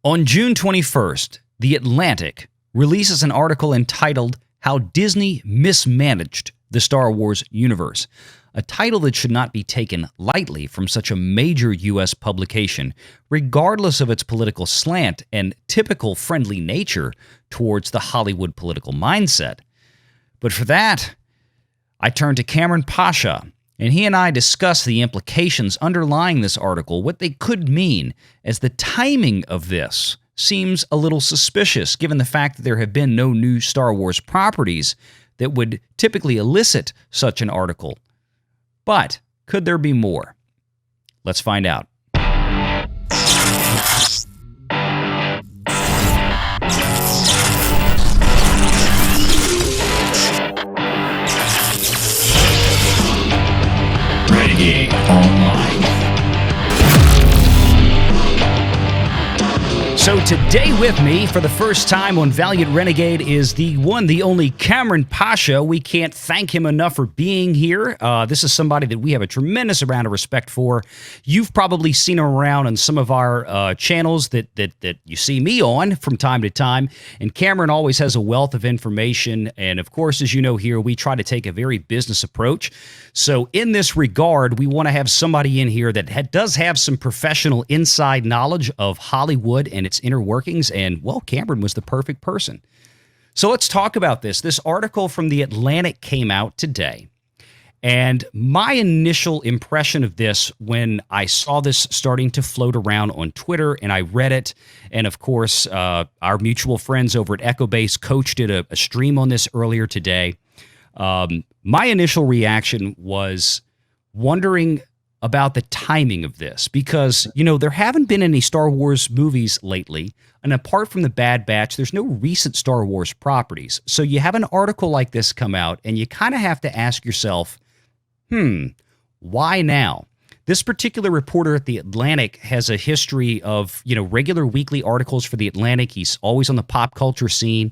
On June 21st, The Atlantic releases an article entitled How Disney Mismanaged the Star Wars Universe, a title that should not be taken lightly from such a major U.S. publication, regardless of its political slant and typical friendly nature towards the Hollywood political mindset. But for that, I turn to Cameron Pasha, and he and I discuss the implications underlying this article, what they could mean, as the timing of this seems a little suspicious, given the fact that there have been no new Star Wars properties that would typically elicit such an article. But could there be more? Let's find out. Renegade Online. So today with me for the first time on Valiant Renegade is the one, the only Cameron Pasha. We can't thank him enough for being here. This is somebody that we have a tremendous amount of respect for. You've probably seen him around on some of our channels that you see me on from time to time. And Cameron always has a wealth of information. And of course, as you know here, we try to take a very business approach. So in this regard, we want to have somebody in here that does have some professional inside knowledge of Hollywood and its inner workings, and, well, Cameron was the perfect person. So let's talk about this. This article from The Atlantic came out today, and my initial impression of this when I saw this starting to float around on Twitter, and I read it, and of course, our mutual friends over at EchoBase Coach did a stream on this earlier today. My initial reaction was wondering about the timing of this, because, you know, there haven't been any Star Wars movies lately, and apart from the Bad Batch, there's no recent Star Wars properties. So you have an article like this come out, and you kind of have to ask yourself, why now? This particular reporter at The Atlantic has a history of, you know, regular weekly articles for The Atlantic. He's always on the pop culture scene.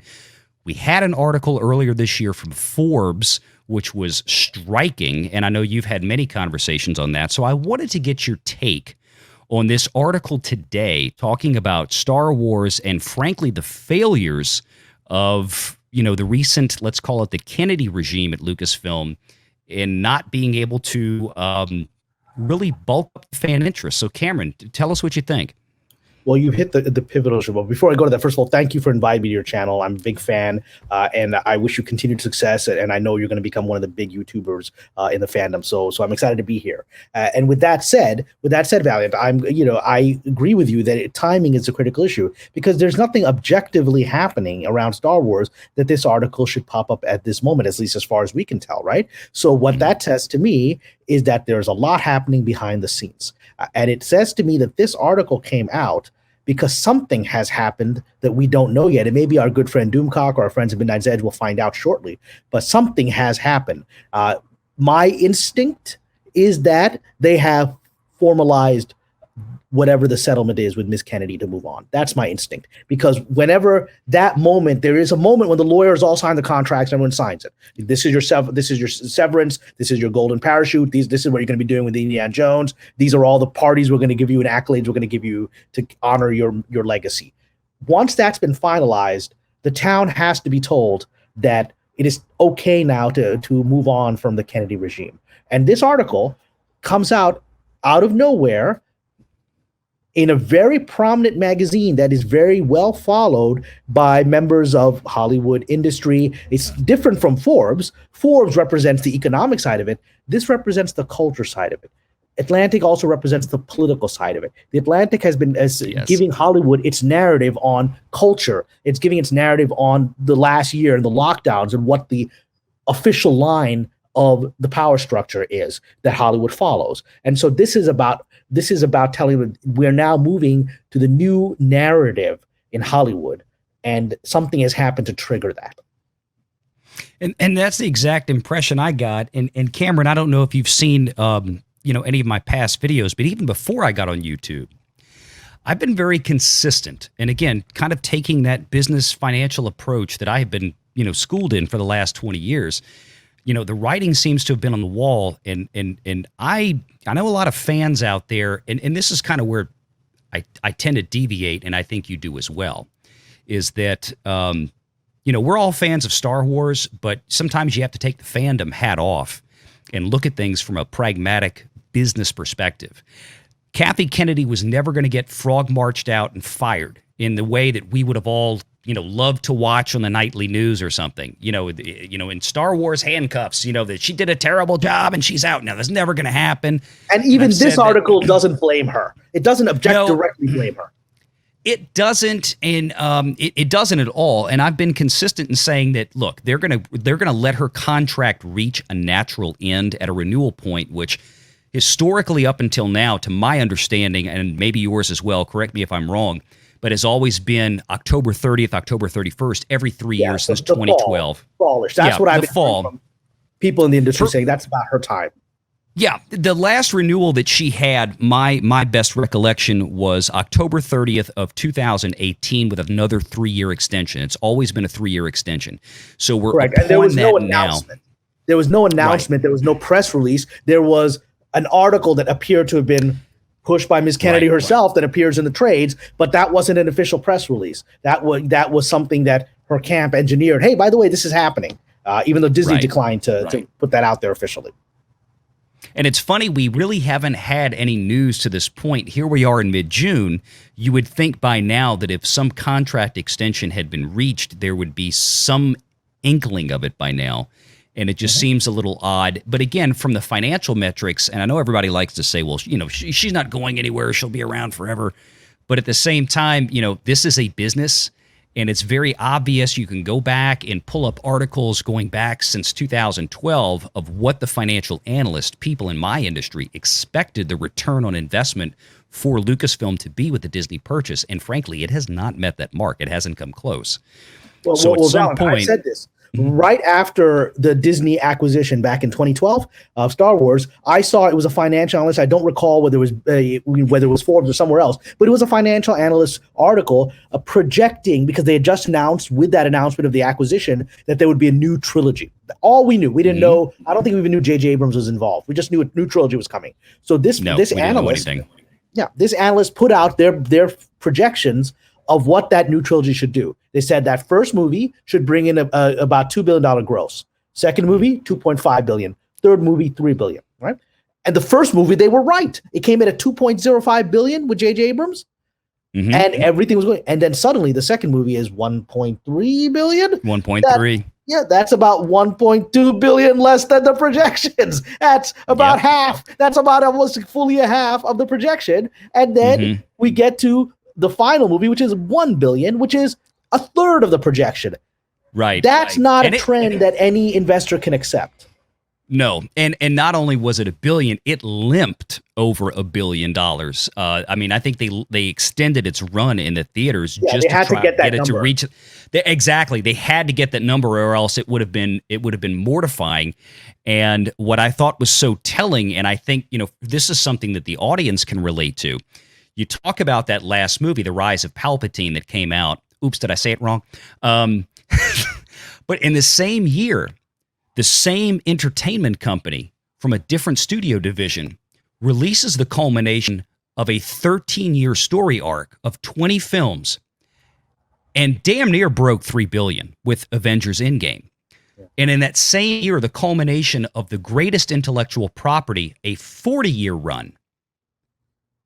We had an article earlier this year from Forbes, which was striking, and I know you've had many conversations on that. So I wanted to get your take on this article today, talking about Star Wars and, frankly, the failures of, you know, the recent, let's call it the Kennedy regime at Lucasfilm, in not being able to really bulk up fan interest. So, Cameron, tell us what you think. Well, you hit the pivotal show. But before I go to that, first of all, thank you for inviting me to your channel. I'm a big fan, and I wish you continued success. And I know you're going to become one of the big YouTubers in the fandom. So I'm excited to be here. And with that said, Valiant, I agree with you that timing is a critical issue, because there's nothing objectively happening around Star Wars that this article should pop up at this moment, at least as far as we can tell, right? So what that says to me is that there's a lot happening behind the scenes. And it says to me that this article came out because something has happened that we don't know yet. And maybe our good friend Doomcock or our friends at Midnight's Edge will find out shortly. But something has happened. My instinct is that they have formalized whatever the settlement is with Miss Kennedy to move on. That's my instinct. Because whenever that moment, there is a moment when the lawyers all sign the contracts, everyone signs it. This is your severance. This is your golden parachute. This is what you're going to be doing with Indiana Jones. These are all the parties we're going to give you and accolades we're going to give you to honor your legacy. Once that's been finalized, the town has to be told that it is okay now to move on from the Kennedy regime. And this article comes out of nowhere in a very prominent magazine that is very well followed by members of Hollywood industry. It's different from Forbes. Forbes represents the economic side of it. This represents the culture side of it. Atlantic also represents the political side of it. The Atlantic has been giving Hollywood its narrative on culture. It's giving its narrative on the last year and the lockdowns and what the official line of the power structure is that Hollywood follows. And so this is about telling them we're now moving to the new narrative in Hollywood, and something has happened to trigger that. And that's the exact impression I got. And Cameron, I don't know if you've seen any of my past videos, but even before I got on YouTube, I've been very consistent. And again, kind of taking that business financial approach that I have been, schooled in for the last 20 years. The writing seems to have been on the wall, and I know a lot of fans out there, and this is kind of where I tend to deviate, and I think you do as well, is that we're all fans of Star Wars, but sometimes you have to take the fandom hat off and look at things from a pragmatic business perspective. Kathy Kennedy was never going to get frog marched out and fired in the way that we would have all, loved to watch on the nightly news or something. In Star Wars handcuffs, that she did a terrible job and she's out now. That's never going to happen. And even this article doesn't blame her. It doesn't directly blame her. It doesn't, and it doesn't at all. And I've been consistent in saying that, look, they're gonna let her contract reach a natural end at a renewal point, which historically up until now, to my understanding, and maybe yours as well, correct me if I'm wrong, but has always been October 30th, October 31st, every 3 years since 2012. Fallish. That's what I've been hearing from people in the industry saying that's about her time. Yeah, the last renewal that she had, my best recollection was October 30th of 2018 with another 3-year extension. It's always been a 3-year extension. So we're correct. And there was no announcement. There was no announcement. Right. There was no press release. There was an article that appeared to have been pushed by Ms. Kennedy herself that appears in the trades, but that wasn't an official press release. That was something that her camp engineered. Hey, by the way, this is happening, even though Disney declined to put that out there officially. And it's funny, we really haven't had any news to this point. Here we are in mid-June. You would think by now that if some contract extension had been reached, there would be some inkling of it by now. And it just seems a little odd. But again, from the financial metrics, and I know everybody likes to say, well, she's not going anywhere. She'll be around forever. But at the same time, this is a business. And it's very obvious. You can go back and pull up articles going back since 2012 of what the financial analyst, people in my industry, expected the return on investment for Lucasfilm to be with the Disney purchase. And frankly, it has not met that mark. It hasn't come close. Well, at some point, I said this. Right after the Disney acquisition back in 2012 of Star Wars, I saw it was a financial analyst. I don't recall whether it was Forbes or somewhere else, but it was a financial analyst article projecting, because they had just announced with that announcement of the acquisition that there would be a new trilogy. All we knew, we didn't know. I don't think we even knew J.J. Abrams was involved. We just knew a new trilogy was coming. So this analyst, this analyst put out their projections of what that new trilogy should do. They said that first movie should bring in about $2 billion gross. Second movie, $2.5 billion. Third movie, $3 billion. Right? And the first movie, they were right. It came in at $2.05 billion with J.J. Abrams, and everything was going. And then suddenly, the second movie is $1.3 billion. 1.3. Yeah, that's about $1.2 billion less than the projections. That's about half. That's about almost fully a half of the projection. And then we get to the final movie, which is $1 billion, which is a third of the projection. Right. That's not a trend that any investor can accept. No. And not only was it $1 billion, it limped over $1 billion. I mean, I think they extended its run in the theaters just to try to get it to reach. Exactly. They had to get that number, or else it would have been mortifying. And what I thought was so telling, and I think, this is something that the audience can relate to. You talk about that last movie, The Rise of Palpatine, that came out. Oops, did I say it wrong? But in the same year, the same entertainment company from a different studio division releases the culmination of a 13-year story arc of 20 films and damn near broke $3 billion with Avengers Endgame. And in that same year, the culmination of the greatest intellectual property, a 40-year run,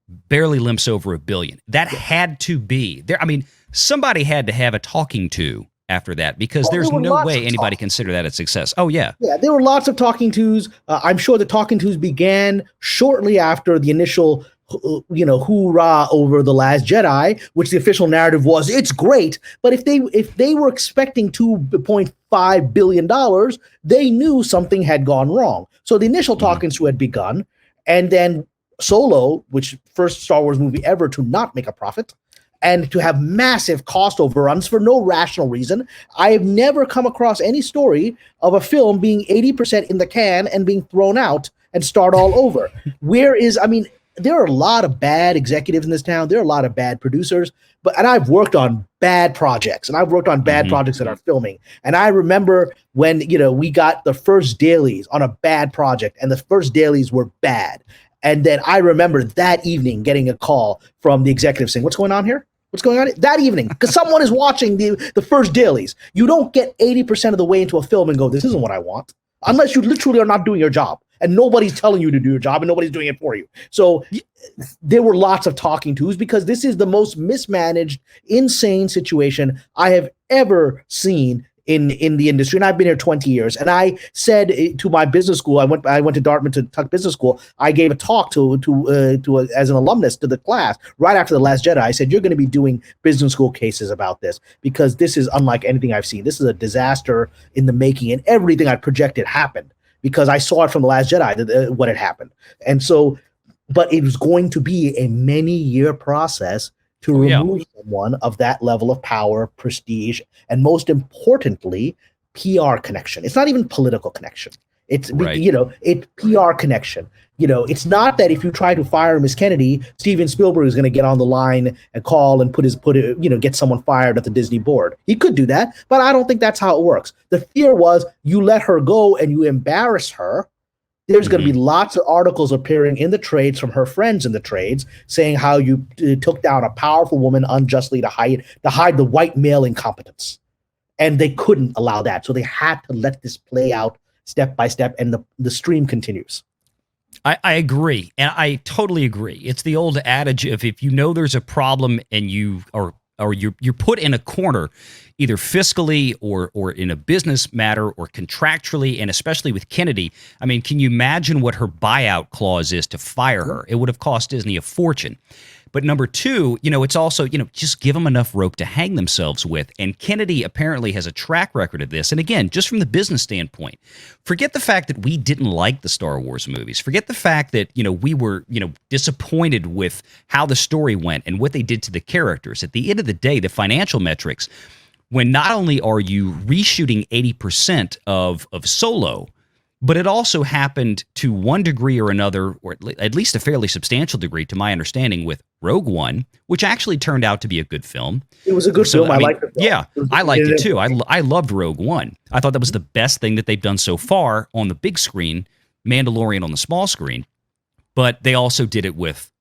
barely limps over $1 billion. That had to be there. I mean, somebody had to have a talking to after that, because there's no way anybody consider that a success. Oh, yeah. Yeah, there were lots of talking tos. I'm sure the talking tos began shortly after the initial, hoorah over The Last Jedi, which the official narrative was, it's great. But if they were expecting $2.5 billion, they knew something had gone wrong. So the initial talking to had begun, and then Solo, which first Star Wars movie ever to not make a profit, and to have massive cost overruns for no rational reason. I have never come across any story of a film being 80% in the can and being thrown out and start all over. There are a lot of bad executives in this town. There are a lot of bad producers, and I've worked on bad projects, and I've worked on bad projects that are filming. And I remember when, we got the first dailies on a bad project, and the first dailies were bad. And then I remember that evening getting a call from the executive saying, "What's going on here? What's going on?" That evening, because someone is watching the first dailies. You don't get 80% of the way into a film and go, "This isn't what I want," unless you literally are not doing your job. And nobody's telling you to do your job, and nobody's doing it for you. So there were lots of talking tos, because this is the most mismanaged, insane situation I have ever seen in the industry. And I've been here 20 years. And I said to my business school, I went to Dartmouth to Tuck Business School. I gave a talk as an alumnus to the class right after The Last Jedi. I said, "You're going to be doing business school cases about this, because this is unlike anything I've seen. This is a disaster in the making, and everything I projected happened, because I saw it from The Last Jedi, what had happened." And so, but it was going to be a many-year process to remove someone of that level of power, prestige, and most importantly, PR connection. It's not even political connection. It's, it's PR connection. It's not that if you try to fire Miss Kennedy, Steven Spielberg is going to get on the line and call and get someone fired at the Disney board. He could do that, but I don't think that's how it works. The fear was, you let her go and you embarrass her. There's going to be lots of articles appearing in the trades from her friends in the trades saying how you took down a powerful woman unjustly to hide the white male incompetence. And they couldn't allow that. So they had to let this play out step by step, and the stream continues. I agree. And I totally agree. It's the old adage of, if you know there's a problem and you're put in a corner, either fiscally or in a business matter or contractually, and especially with Kennedy. I mean, can you imagine what her buyout clause is to fire her? It would have cost Disney a fortune. But number two, it's also, just give them enough rope to hang themselves with. And Kennedy apparently has a track record of this. And again, just from the business standpoint, forget the fact that we didn't like the Star Wars movies. Forget the fact that, we were, disappointed with how the story went and what they did to the characters. At the end of the day, the financial metrics, when not only are you reshooting 80% of Solo, but it also happened to one degree or another, or at least a fairly substantial degree, to my understanding, with Rogue One, which actually turned out to be a good film. It was a good film. I liked it. Yeah, I liked it too. I loved Rogue One. I thought that was the best thing that they've done so far on the big screen, Mandalorian on the small screen. But they also did it with,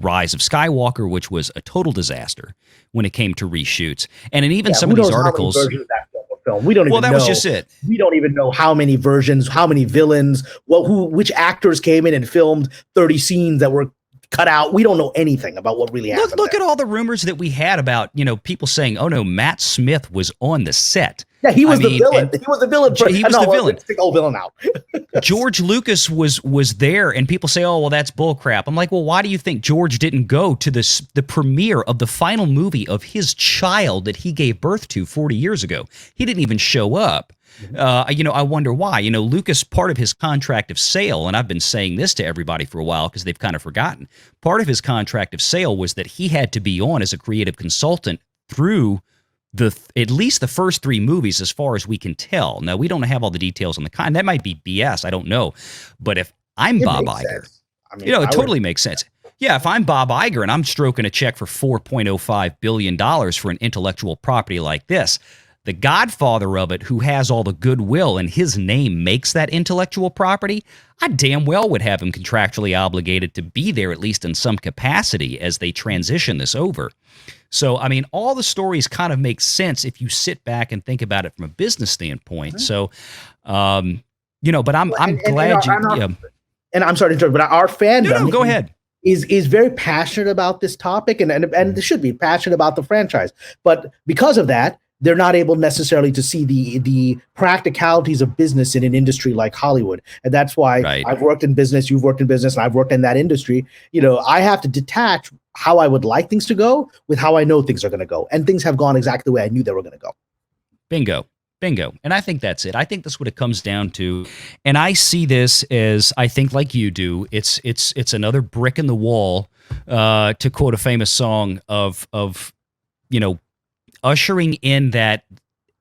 Rise of Skywalker, which was a total disaster when it came to reshoots. And in even some of these articles, film. We don't even know. Was just it. We don't even know how many versions, how many villains, which actors came in and filmed 30 scenes that were cut out. We don't know anything about what really happened. Look at all the rumors that we had about, people saying, "Oh no, Matt Smith was on the set." Yeah, he was the villain. He was the villain. He was the villain. Let's take the old villain out. George Lucas was there, and people say, "Oh, well, that's bullcrap." I'm like, well, why do you think George didn't go to the premiere of the final movie of his child that he gave birth to 40 years ago? He didn't even show up. I wonder why. Lucas, part of his contract of sale, and I've been saying this to everybody for a while because they've kind of forgotten, part of his contract of sale was that he had to be on as a creative consultant through at least the first three movies, as far as we can tell. Now, we don't have all the details on the kind. That might be BS. I don't know. But if I'm Bob Iger, it totally makes sense. Yeah, if I'm Bob Iger and I'm stroking a check for $4.05 billion for an intellectual property like this, the godfather of it, who has all the goodwill and his name makes that intellectual property, I damn well would have him contractually obligated to be there, at least in some capacity, as they transition this over. So, I mean, all the stories kind of make sense if you sit back and think about it from a business standpoint. So, but I'm glad you. And I'm sorry to interrupt, but our fandom. No, go ahead. Is very passionate about this topic, and they should be passionate about the franchise. But because of that, they're not able necessarily to see the practicalities of business in an industry like Hollywood. And that's why I've worked in business, you've worked in business, and I've worked in that industry. I have to detach how I would like things to go with how I know things are going to go. And things have gone exactly the way I knew they were going to go. Bingo. And I think that's it. I think that's what it comes down to. And I see this as, I think like you do, it's another brick in the wall, to quote a famous song of ushering in that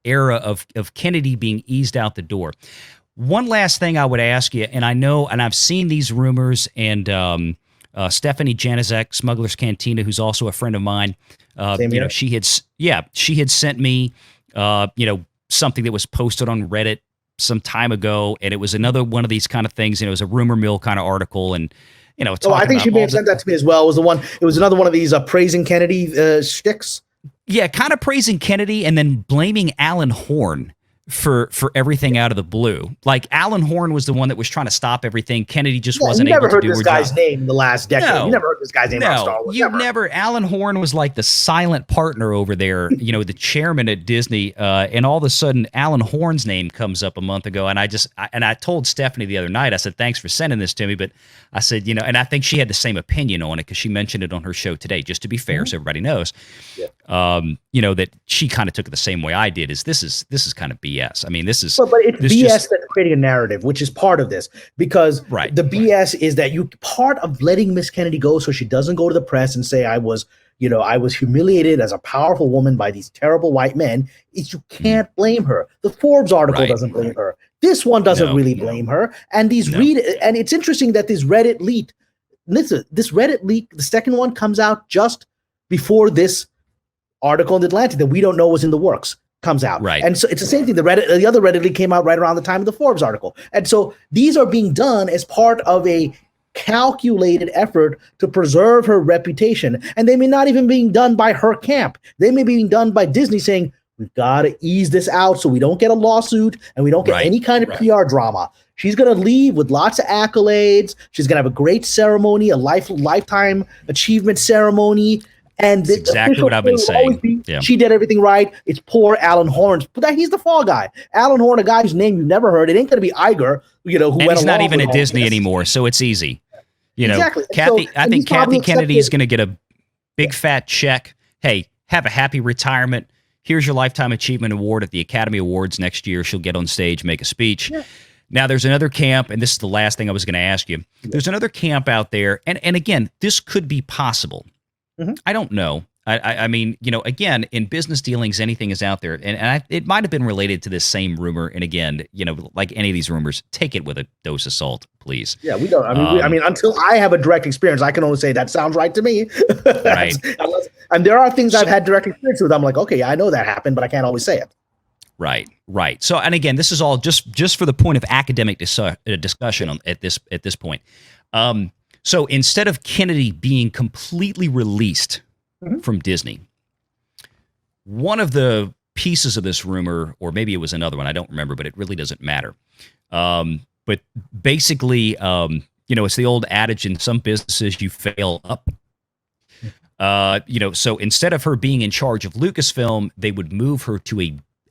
era of Kennedy being eased out the door. One last thing I would ask you, and I know, and I've seen these rumors, and Stephanie Janizek, Smuggler's Cantina, who's also a friend of mine, she had sent me, something that was posted on Reddit some time ago, and it was another one of these kind of things, it was a rumor mill kind of article, and Oh, I think she may have sent that to me as well. It was another one of these praising Kennedy shticks. Yeah, kind of praising Kennedy and then blaming Alan Horn for everything out of the blue. Like Alan Horn was the one that was trying to stop everything. Kennedy just wasn't able to do her job. You never heard this guy's name in the last decade. No. You never heard this guy's name on Star Wars. Alan Horn was like the silent partner over there, the chairman at Disney. And all of a sudden, Alan Horn's name comes up a month ago. And I told Stephanie the other night, I said, thanks for sending this to me. But I said, and I think she had the same opinion on it because she mentioned it on her show today, just to be fair, so everybody knows. Yeah. That she kind of took it the same way I did. This is kind of BS. I mean, this is. But it's BS that's creating a narrative, which is part of this, because the BS is that part of letting Miss Kennedy go so she doesn't go to the press and say I was humiliated as a powerful woman by these terrible white men is you can't blame her. The Forbes article doesn't blame her. This one doesn't really blame her. And and it's interesting that this Reddit leak, the second one comes out just before this article in The Atlantic that we don't know was in the works comes out. Right. And so it's the same thing. The other Reddit leak came out right around the time of the Forbes article. And so these are being done as part of a calculated effort to preserve her reputation. And they may not even being done by her camp. They may be being done by Disney saying, we've got to ease this out so we don't get a lawsuit and we don't get any kind of PR drama. She's going to leave with lots of accolades. She's going to have a great ceremony, a lifetime achievement ceremony. And that's exactly what I've been saying. She did everything right. It's poor Alan Horn. But he's the fall guy. Alan Horn, a guy whose name you've never heard. It ain't going to be Iger, who and went he's not even at Disney anymore, so it's easy. Exactly. I think Kathy Kennedy is going to get a big fat check. Hey, have a happy retirement. Here's your Lifetime Achievement Award at the Academy Awards next year. She'll get on stage, make a speech. Yeah. Now, there's another camp, and this is the last thing I was going to ask you. There's another camp out there, and again, this could be possible. Mm-hmm. I don't know. I mean, again, in business dealings, anything is out there. And it might have been related to this same rumor. And again, like any of these rumors, take it with a dose of salt, please. Yeah, we don't. I mean, until I have a direct experience, I can only say that sounds right to me. Right. And there are things I've had direct experience with. I'm like, okay, I know that happened, but I can't always say it. Right. So, and again, this is all just for the point of academic discussion at this point. So instead of Kennedy being completely released from Disney, one of the pieces of this rumor, or maybe it was another one, I don't remember, but it really doesn't matter. But basically, it's the old adage in some businesses, you fail up. So instead of her being in charge of Lucasfilm, they would move her to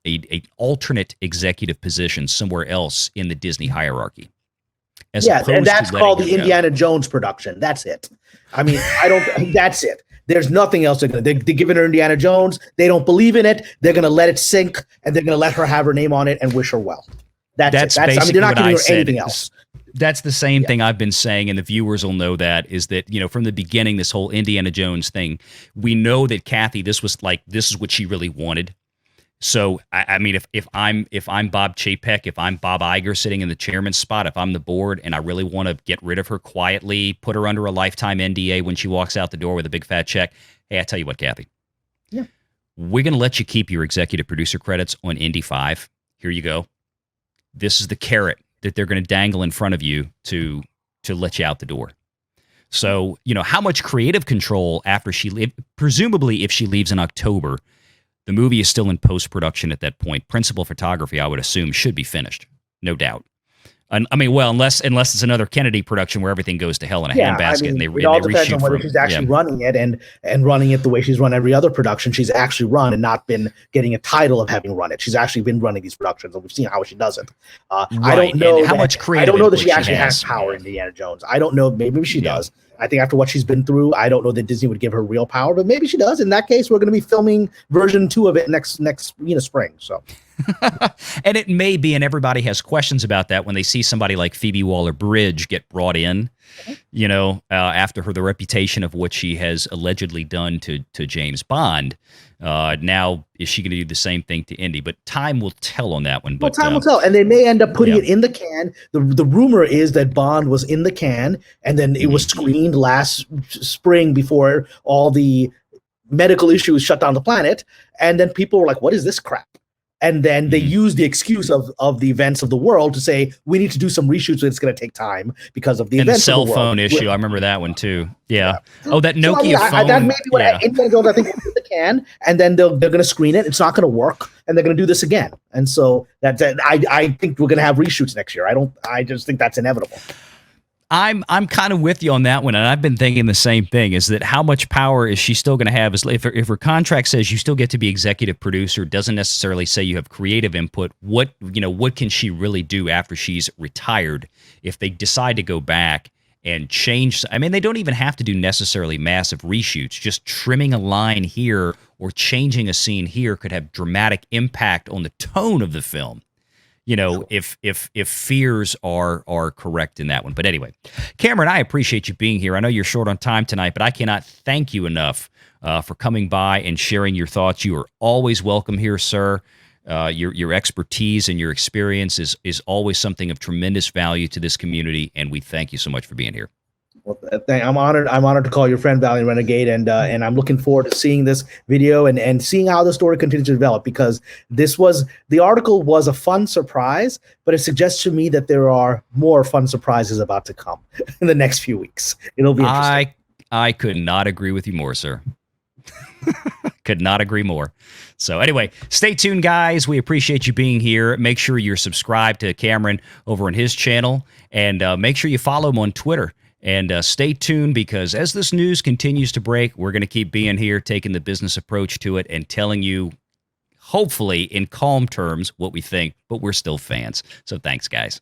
a alternate executive position somewhere else in the Disney hierarchy. And that's called the Indiana Jones production. That's it. I mean, that's it. There's nothing else. They're giving her Indiana Jones. They don't believe in it. They're going to let it sink, and they're going to let her have her name on it and wish her well. That's basically they're not giving her anything else. That's the same thing I've been saying, and the viewers will know that, is that, from the beginning, this whole Indiana Jones thing, we know that Kathy, this is what she really wanted. So, I mean, if I'm Bob Chapek, if I'm Bob Iger sitting in the chairman's spot, if I'm the board and I really want to get rid of her quietly, put her under a lifetime NDA when she walks out the door with a big fat check, hey, I tell you what, Kathy. Yeah. We're going to let you keep your executive producer credits on Indy 5. Here you go. This is the carrot that they're going to dangle in front of you to let you out the door. So, how much creative control after presumably if she leaves in October, the movie is still in post-production at that point. Principal photography, I would assume, should be finished, no doubt. I mean, well, unless it's another Kennedy production where everything goes to hell in a handbasket and they reshoot. It all depends on whether she's actually running it and running it the way she's run every other production she's actually run and not been getting a title of having run it. She's actually been running these productions, and we've seen how she does it. I don't know how much creative. I don't know that she actually has power in Indiana Jones. I don't know. Maybe she does. I think after what she's been through, I don't know that Disney would give her real power, but maybe she does. In that case, we're going to be filming version 2 of it next spring. So, and it may be, and everybody has questions about that when they see somebody like Phoebe Waller-Bridge get brought in, after the reputation of what she has allegedly done to James Bond. Now, is she going to do the same thing to Indy? But time will tell on that one. Well, time will tell, and they may end up putting it in the can. The rumor is that Bond was in the can, and then it was screened last spring before all the medical issues shut down the planet, and then people were like, "What is this crap?" and then they use the excuse of the events of the world to say we need to do some reshoots, so it's going to take time because of the and the events cell of the phone world. issue. I remember that one too. Yeah. Oh, that Nokia So, I mean, phone. that may be what yeah. Indiana Jones, I think, will do they can, and then they're going to screen it. It's not going to work, and they're going to do this again. And so I think we're going to have reshoots next year. I just think that's inevitable. I'm kind of with you on that one, and I've been thinking the same thing. Is that how much power is she still going to have? Is if her contract says you still get to be executive producer, doesn't necessarily say you have creative input. What can she really do after she's retired? If they decide to go back and change, I mean, they don't even have to do necessarily massive reshoots. Just trimming a line here or changing a scene here could have dramatic impact on the tone of the film. If fears are correct in that one. But anyway, Cameron, I appreciate you being here. I know you're short on time tonight, but I cannot thank you enough for coming by and sharing your thoughts. You are always welcome here, sir. Your expertise and your experience is always something of tremendous value to this community, and we thank you so much for being here. Well, I'm honored. I'm honored to call your friend Valiant Renegade, and I'm looking forward to seeing this video and seeing how the story continues to develop. Because the article was a fun surprise, but it suggests to me that there are more fun surprises about to come in the next few weeks. It'll be interesting. I could not agree with you more, sir. Could not agree more. So anyway, stay tuned, guys. We appreciate you being here. Make sure you're subscribed to Cameron over on his channel, and make sure you follow him on Twitter. And stay tuned, because as this news continues to break, we're going to keep being here, taking the business approach to it and telling you, hopefully in calm terms, what we think, but we're still fans. So thanks, guys.